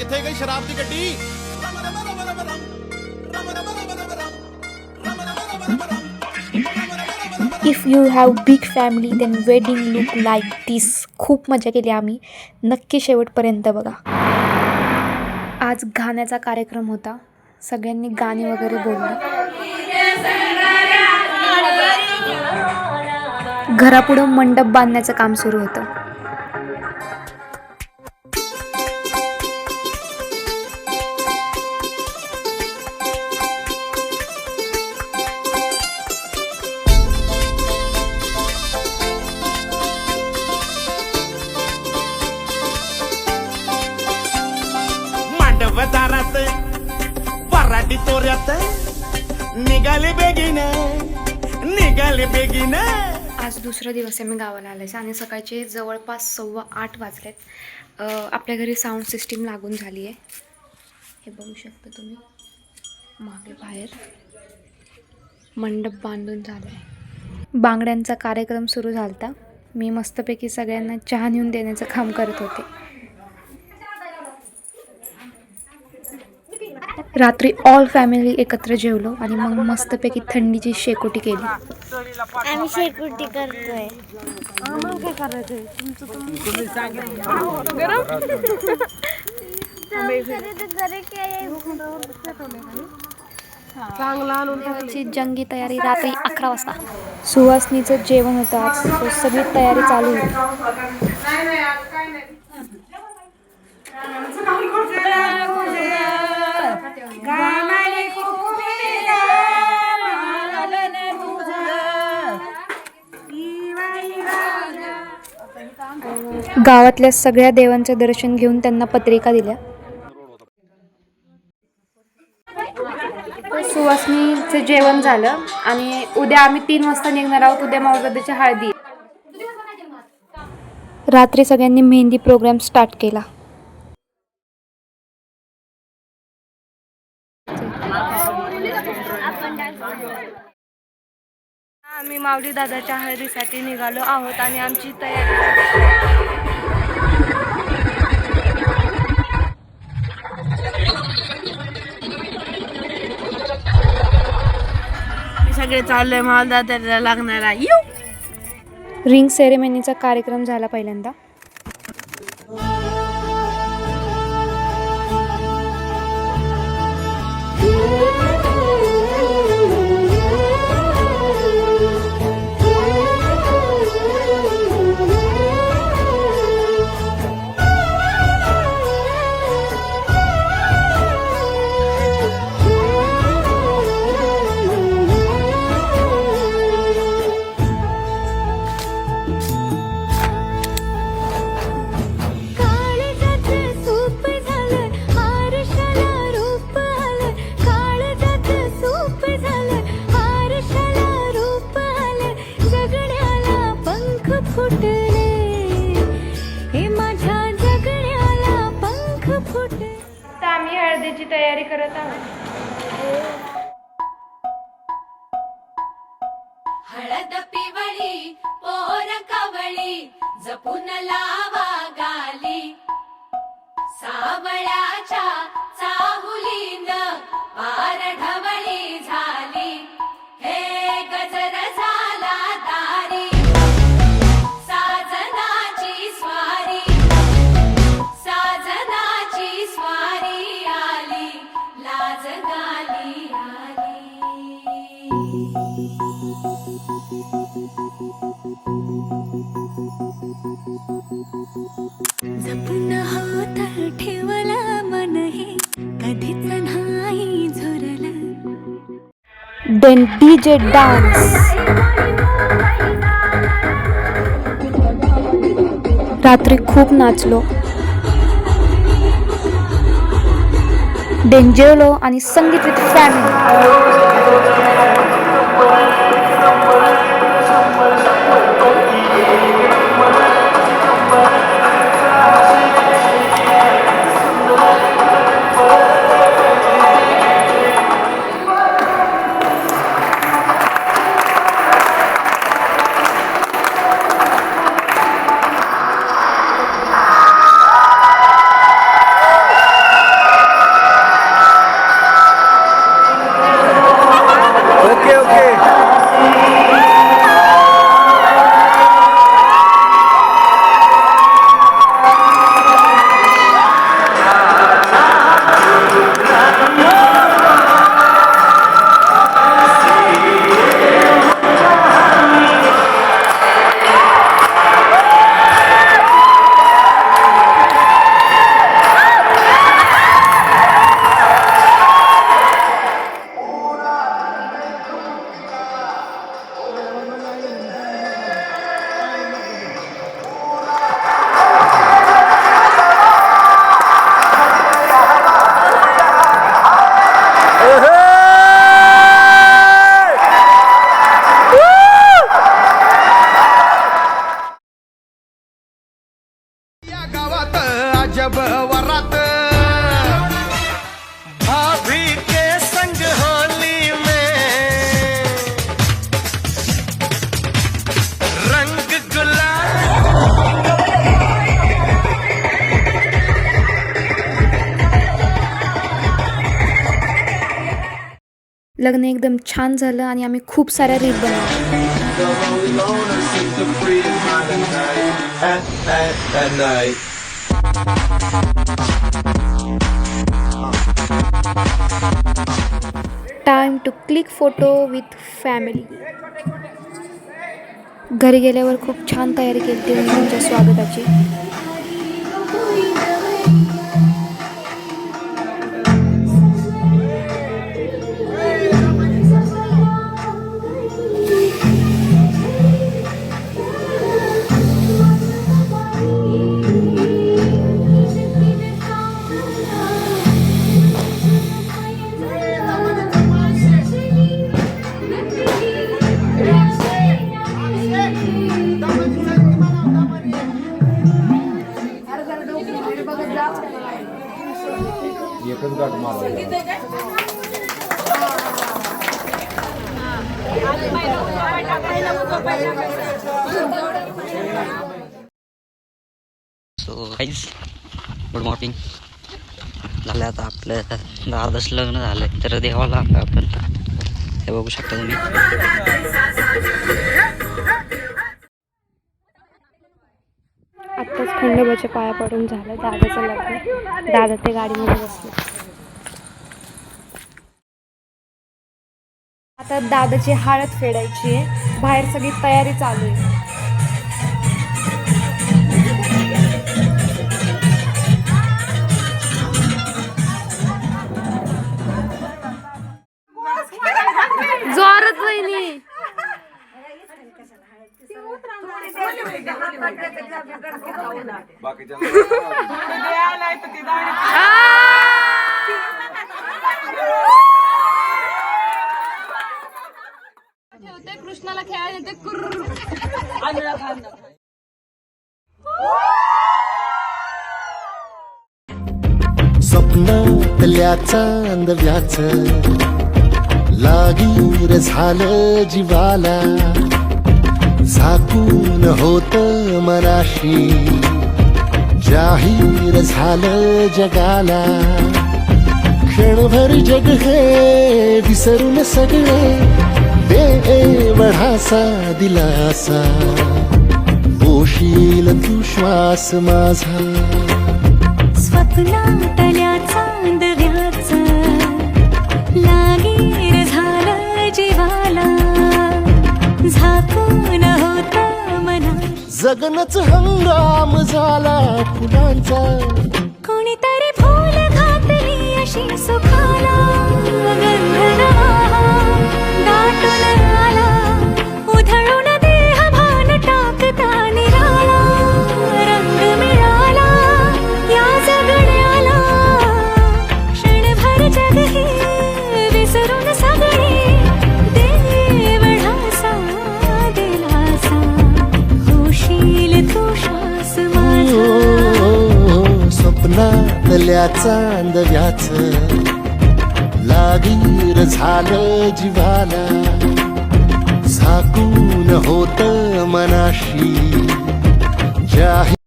किथे गई शराब दी गड्डी if you have big family then wedding look like this. खूप मजा केली आम्ही. नक्की शेवटपर्यंत बघा. आज गाण्याचा कार्यक्रम होता. सगळ्यांनी गाणी वगैरे बोलली. घरापुढं मंडप बांधण्याचं काम सुरू होतं. मांडवदारात वराडी तोऱ्यात निघाले बेगीन. आज दुसरा दिवस आहे मी गावाला आल्याचं आणि सकाळचे जवळपास 8:15 वाजलेत. आपल्या घरी साऊंड सिस्टीम लागून झाली आहे. हे बघू शकता तुम्ही. मागे बाहेर मंडप बांधून झाला आहे. बांगड्यांचा कार्यक्रम सुरू झाला होता. मी मस्तपैकी सगळ्यांना चहा नेऊन देण्याचं काम करत होते. रात्री ऑल फॅमिली एकत्र जेवलो आणि मग मस्तपैकी थंडीची शेकोटी केली. आम्ही शेकोटी करतोय. आम्हाला काय करायचंय देवाची जंगी तयारी रात्री 11 वाजता. सुवासनीचं जेवण होतं आज. तो सगळी तयारी चालू होती. गावातल्या सगळ्या देवांचं दर्शन घेऊन त्यांना पत्रिका दिल्या. सुवासनीचं जेवण झालं आणि उद्या आम्ही 3 वाजता निघणार आहोत. उद्या माऊलीची हळदी. रात्री सगळ्यांनी मेहंदी प्रोग्राम स्टार्ट केला. आम्ही माऊली दादाच्या हळदीसाठी निघालो आहोत आणि आमची तयारी सगळे चाललंय. माऊली दादाला लागणार आहे. रिंग सेरेमनीचा कार्यक्रम झाला पहिल्यांदा. आम्ही हळदीची तयारी करत आहोत. हळद पिवळी पोर कवळी जपून लावा गाली. सावळ्याच्या चाहुलीन पार ढवळी झाली. हे गजर झाला दारी साजनाची स्वारी. साजनाची स्वारी आली लाज गाली आली. जपून होत ठेवला मन हे कधीच नाही झुरला. Then DJ dance. रात्री खूप नाचलो, जेवलो आणि संगीत विथ फॅमिली. जब वरात भाभी के संग होली में रंग गुलाल। लग्न एकदम छान झालं आणि आम्ही खूप साऱ्या रील बनवल्या. Time to click photo with family. घरी गेल्यावर खूप छान तयारी केली होती तुमच्या स्वागताची. So guys good morning. झालं आता आपलं 10 लग्न झालं तर देवाला आपण हे बघू शकता तुम्ही. आत्ताच खंडोबाच्या पाया पडून झालं दादाचं लग्न. दादा ते गाडीमध्ये बसले. आता दादाची हळद फेडायची आहे. बाहेर सगळी तयारी चालू आहे. जोरात वहिनी. कृष्णाला खेळायला येते. स्वप्नातल्या चांदव्याच लागीर झालं जीवाला, झाकून होत मनाशी जाहीर झालं जगाला. क्षणभर जग हे विसरून सगळे देवढासा दिलासा. पोशील तू श्वास माझा. स्वप्नातल्या चांदव्याच लागीर झालं जीवाला, झाकून होत मना. जगनच हंगाम झाला फुलांचा. कोणीतरी फुल घातली अशी सुखाला. गंधना दाटून आला, उधळून देह भान टाकता निराळा. रंग मिळाला या जगण्याला, क्षणभर जग हे विसरून सगळे देवढासा दिलासा. होशील तू श्वास माझा. स्वप्नातल्या चांदव्याच लागीर झालं जीवाला, झाकून होत मनाशी जाहीर.